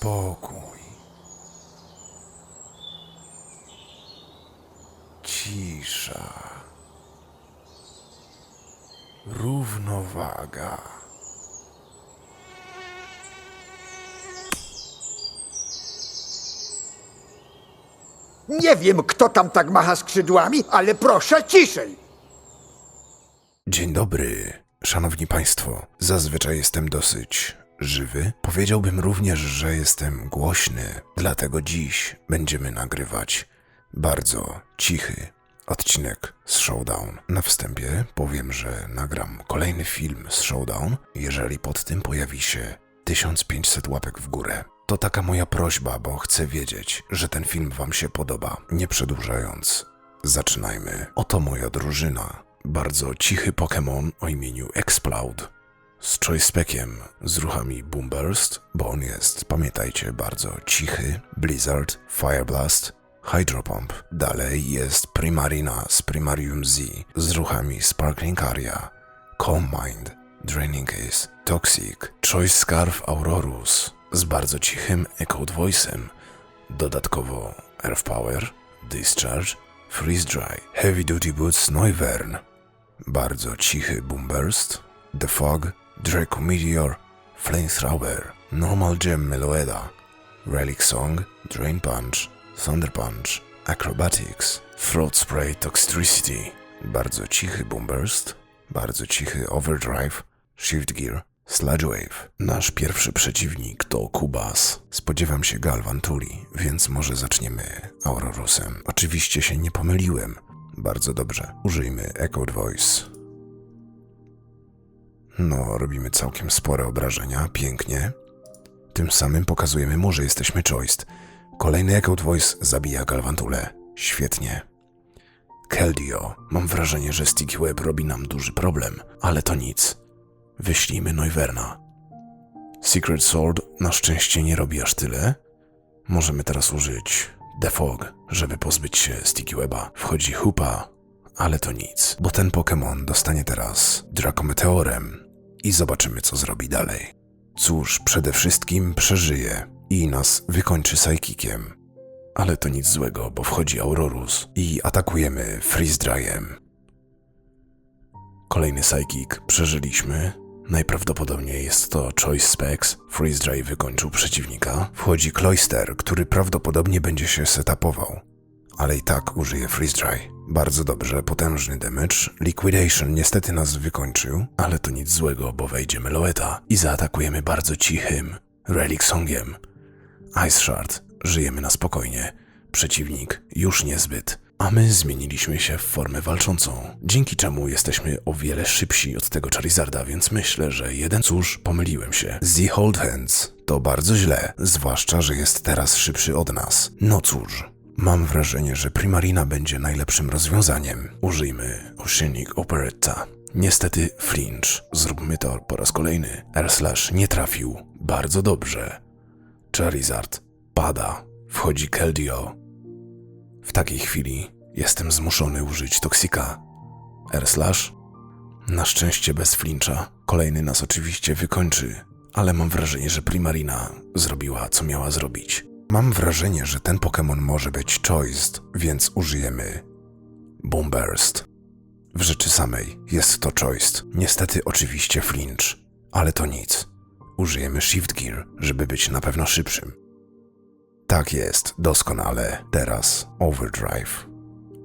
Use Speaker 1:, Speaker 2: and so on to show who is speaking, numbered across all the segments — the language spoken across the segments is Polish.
Speaker 1: Spokój. Cisza. Równowaga.
Speaker 2: Nie wiem, kto tam tak macha skrzydłami, ale proszę ciszej.
Speaker 1: Dzień dobry, szanowni państwo. Zazwyczaj jestem dosyć żywy. Powiedziałbym również, że jestem głośny, dlatego dziś będziemy nagrywać bardzo cichy odcinek z Showdown. Na wstępie powiem, że nagram kolejny film z Showdown, jeżeli pod tym pojawi się 1500 łapek w górę. To taka moja prośba, bo chcę wiedzieć, że ten film wam się podoba. Nie przedłużając, zaczynajmy. Oto moja drużyna. Bardzo cichy Pokémon o imieniu Exploud z Choicepackiem, z ruchami Boomburst, bo on jest, pamiętajcie, bardzo cichy, Blizzard, Fire Blast, Hydro Pump. Dalej jest Primarina z Primarium Z z ruchami Sparkling Aria, Calm Mind, Draining Ace, Toxic, Choice Scarf Aurorus z bardzo cichym Echoed Voice'em, dodatkowo Earth Power, Discharge, Freeze Dry, Heavy Duty Boots Noivern, bardzo cichy Boomburst, The Fog, Draco Meteor, Flamethrower, Normal Gem Meloeda, Relic Song, Drain Punch, Thunder Punch, Acrobatics, Throat Spray Toxtricity, bardzo cichy Boomburst, bardzo cichy Overdrive, Shift Gear, Sludge Wave. Nasz pierwszy przeciwnik to Kubas. Spodziewam się Galvantuli, więc może zaczniemy Aurorusem. Oczywiście się nie pomyliłem. Bardzo dobrze. Użyjmy Echoed Voice. No, robimy całkiem spore obrażenia. Pięknie. Tym samym pokazujemy mu, że jesteśmy Choiced. Kolejny Echoed Voice zabija Galvantulę. Świetnie. Keldeo. Mam wrażenie, że Sticky Web robi nam duży problem, ale to nic. Wyślijmy Noiverna. Secret Sword na szczęście nie robi aż tyle. Możemy teraz użyć The Fog, żeby pozbyć się Sticky Weba. Wchodzi Hoopa, ale to nic, bo ten Pokémon dostanie teraz Draco Meteorem i zobaczymy, co zrobi dalej. Cóż, przede wszystkim przeżyje i nas wykończy Psychikiem. Ale to nic złego, bo wchodzi Aurorus i atakujemy Freeze Dryem. Kolejny Psychic przeżyliśmy. Najprawdopodobniej jest to Choice Specs. Freeze Dry wykończył przeciwnika. Wchodzi Cloyster, który prawdopodobnie będzie się setupował. Ale i tak użyje Freeze Dry. Bardzo dobrze, potężny damage. Liquidation niestety nas wykończył, ale to nic złego, bo wejdzie Meloetta i zaatakujemy bardzo cichym Relic Songiem. Ice Shard. Żyjemy na spokojnie. Przeciwnik już niezbyt. A my zmieniliśmy się w formę walczącą, dzięki czemu jesteśmy o wiele szybsi od tego Charizarda, więc myślę, że cóż, pomyliłem się. The Hold Hands to bardzo źle, zwłaszcza, że jest teraz szybszy od nas. No cóż, mam wrażenie, że Primarina będzie najlepszym rozwiązaniem. Użyjmy Oceanic Operetta. Niestety flinch. Zróbmy to po raz kolejny. Air Slash nie trafił. Bardzo dobrze. Charizard pada. Wchodzi Keldeo. W takiej chwili jestem zmuszony użyć Toxika. Air Slash? Na szczęście bez flincha. Kolejny nas oczywiście wykończy, ale mam wrażenie, że Primarina zrobiła, co miała zrobić. Mam wrażenie, że ten Pokémon może być Choiced, więc użyjemy Boomburst. W rzeczy samej jest to Choiced. Niestety oczywiście flinch, ale to nic. Użyjemy Shift Gear, żeby być na pewno szybszym. Tak jest, doskonale. Teraz Overdrive.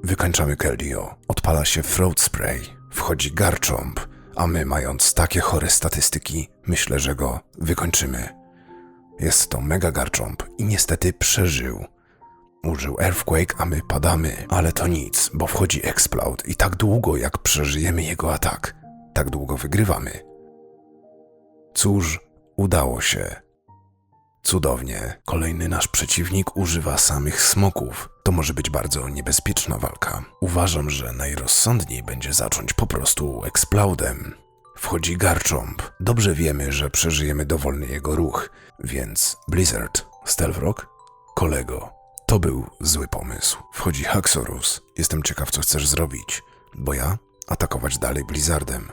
Speaker 1: Wykończamy Keldeo. Odpala się Throat Spray. Wchodzi Garchomp, a my, mając takie chore statystyki, myślę, że go wykończymy. Jest to Mega Garchomp i niestety przeżył. Użył Earthquake, a my padamy, ale to nic, bo wchodzi Exploud i tak długo jak przeżyjemy jego atak, tak długo wygrywamy. Cóż, udało się. Cudownie. Kolejny nasz przeciwnik używa samych smoków. To może być bardzo niebezpieczna walka. Uważam, że najrozsądniej będzie zacząć po prostu Exploudem. Wchodzi Garchomp. Dobrze wiemy, że przeżyjemy dowolny jego ruch, więc Blizzard, Stealth Rock, kolego. To był zły pomysł. Wchodzi Haxorus. Jestem ciekaw, co chcesz zrobić, bo ja atakować dalej Blizzardem.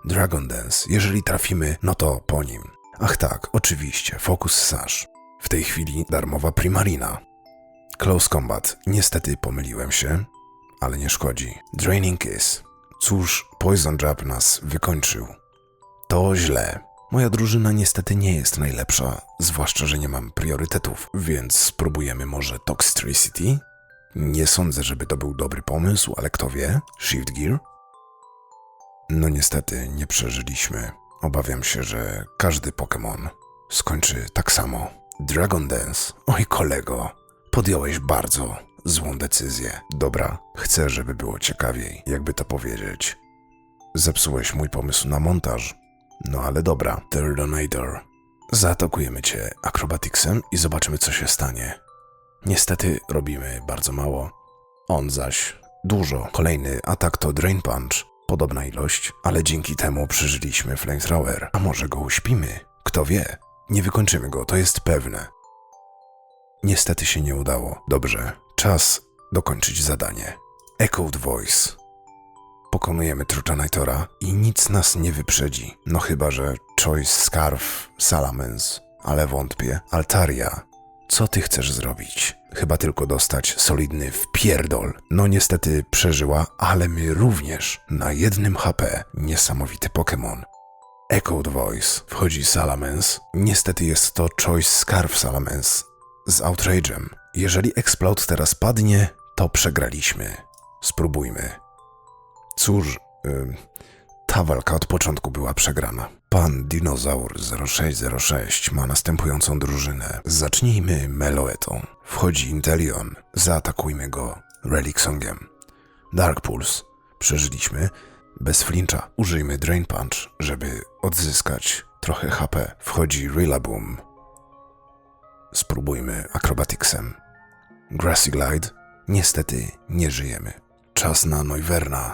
Speaker 1: Dragon Dance. Jeżeli trafimy, no to po nim. Ach tak, oczywiście, Focus Sash. W tej chwili darmowa Primarina. Close Combat. Niestety pomyliłem się, ale nie szkodzi. Draining Kiss. Cóż, Poison Jab nas wykończył. To źle. Moja drużyna niestety nie jest najlepsza, zwłaszcza, że nie mam priorytetów, więc spróbujemy może Toxtricity? Nie sądzę, żeby to był dobry pomysł, ale kto wie? Shift Gear? No niestety nie przeżyliśmy. Obawiam się, że każdy Pokémon skończy tak samo. Dragon Dance. Oj kolego, podjąłeś bardzo złą decyzję. Dobra, chcę, żeby było ciekawiej, jakby to powiedzieć. Zepsułeś mój pomysł na montaż. No ale dobra, Turdonator. Zaatakujemy cię Acrobaticsem i zobaczymy, co się stanie. Niestety robimy bardzo mało. On zaś dużo. Kolejny atak to Drain Punch. Podobna ilość, ale dzięki temu przeżyliśmy Flamethrower. A może go uśpimy? Kto wie? Nie wykończymy go, to jest pewne. Niestety się nie udało. Dobrze, czas dokończyć zadanie. Echoed Voice. Pokonujemy Turtonatora i nic nas nie wyprzedzi. No chyba, że Choice Scarf, Salamence, ale wątpię. Altaria, co ty chcesz zrobić? Chyba tylko dostać solidny wpierdol. No niestety przeżyła, ale my również. Na 1 HP. Niesamowity Pokémon. Echoed Voice. Wchodzi Salamence. Niestety jest to Choice Scarf Salamence z Outrage'em. Jeżeli Explode teraz padnie, to przegraliśmy. Spróbujmy. Cóż, ta walka od początku była przegrana. Pan Dinozaur 0606 ma następującą drużynę. Zacznijmy Meloetą. Wchodzi Inteleon. Zaatakujmy go Relic Songiem. Dark Pulse. Przeżyliśmy. Bez flincha. Użyjmy Drain Punch, żeby odzyskać trochę HP. Wchodzi Rillaboom. Spróbujmy Acrobaticsem. Grassy Glide. Niestety nie żyjemy. Czas na Noivern'a,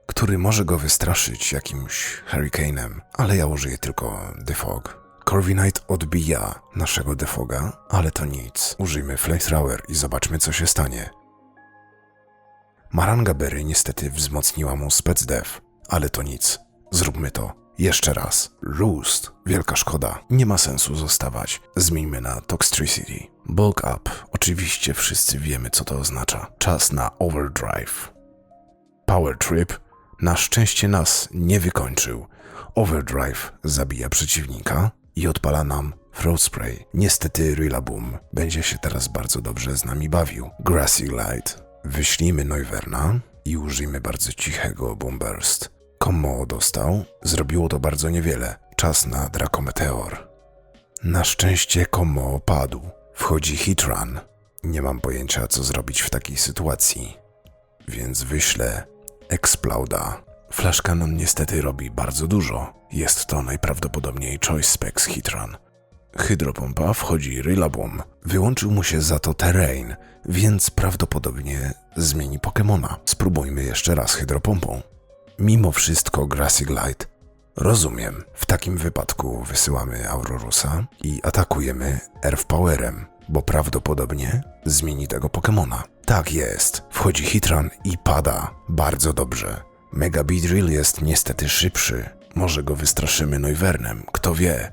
Speaker 1: który może go wystraszyć jakimś Hurricane'em, ale ja użyję tylko Defog. Corviknight odbija naszego Defoga, ale to nic. Użyjmy Flamethrower i zobaczmy, co się stanie. Marangaberry niestety wzmocniła mu Spec-Def, ale to nic. Zróbmy to. Jeszcze raz. Roost. Wielka szkoda. Nie ma sensu zostawać. Zmieńmy na Toxtricity. Bulk Up. Oczywiście wszyscy wiemy, co to oznacza. Czas na Overdrive. Power Trip na szczęście nas nie wykończył. Overdrive zabija przeciwnika i odpala nam Throat Spray. Niestety Rillaboom będzie się teraz bardzo dobrze z nami bawił. Grassy Glide. Wyślijmy Noivern'a i użyjmy bardzo cichego Boom Burst. Kommo dostał. Zrobiło to bardzo niewiele. Czas na Draco Meteor. Na szczęście Kommo padł. Wchodzi Heatran. Nie mam pojęcia, co zrobić w takiej sytuacji, więc wyślę Exploda. Flash Cannon niestety robi bardzo dużo. Jest to najprawdopodobniej Choice Specs Heatran. Hydropompa. Wchodzi Rillaboom. Wyłączył mu się za to Terrain, więc prawdopodobnie zmieni Pokemona. Spróbujmy jeszcze raz Hydropompą. Mimo wszystko Grassy Glide. Rozumiem. W takim wypadku wysyłamy Aurorusa i atakujemy Earth Powerem, bo prawdopodobnie zmieni tego Pokemona. Tak jest. Wchodzi Heatran i pada. Bardzo dobrze. Mega Beedrill jest niestety szybszy. Może go wystraszymy Noivern'em. Kto wie?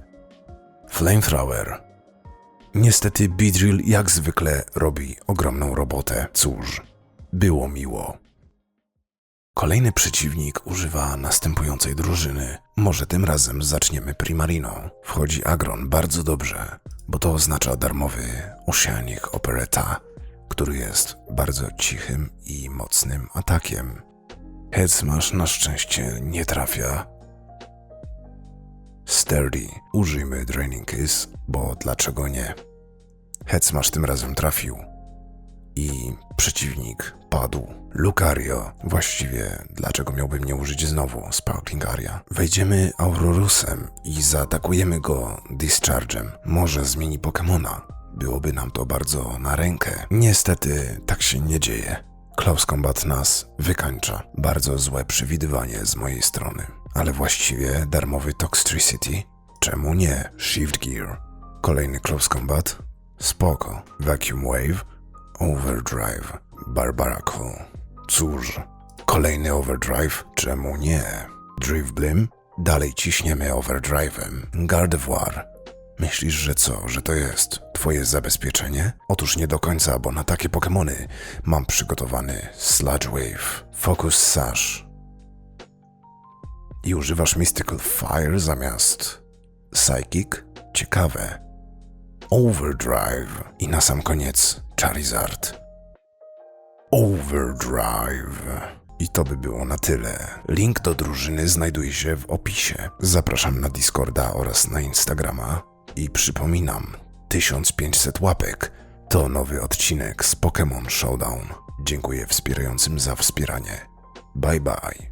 Speaker 1: Flamethrower. Niestety Beedrill jak zwykle robi ogromną robotę. Cóż, było miło. Kolejny przeciwnik używa następującej drużyny. Może tym razem zaczniemy Primariną. Wchodzi Agron bardzo dobrze, bo to oznacza darmowy Oceanic Operetta, który jest bardzo cichym i mocnym atakiem. Head Smash na szczęście nie trafia. Sturdy. Użyjmy Draining Kiss, bo dlaczego nie? Head Smash tym razem trafił i przeciwnik padł. Lucario. Właściwie dlaczego miałbym nie użyć znowu Sparkling Aria? Wejdziemy Aurorusem i zaatakujemy go Discharge'em. Może zmieni Pokemona. Byłoby nam to bardzo na rękę. Niestety tak się nie dzieje. Close Combat nas wykańcza. Bardzo złe przewidywanie z mojej strony. Ale właściwie darmowy Toxtricity? Czemu nie? Shift Gear. Kolejny Close Combat? Spoko. Vacuum Wave. Overdrive. Barbaracle. Cóż, kolejny Overdrive? Czemu nie? Drifblim? Dalej ciśniemy Overdrive'em. Gardevoir. Myślisz, że co? Że to jest twoje zabezpieczenie? Otóż nie do końca, bo na takie Pokemony mam przygotowany Sludge Wave, Focus Sash. I używasz Mystical Fire zamiast Psychic? Ciekawe. Overdrive. I na sam koniec Charizard. Overdrive. I to by było na tyle. Link do drużyny znajduje się w opisie. Zapraszam na Discorda oraz na Instagrama. I przypominam, 1500 łapek to nowy odcinek z Pokémon Showdown. Dziękuję wspierającym za wspieranie. Bye bye.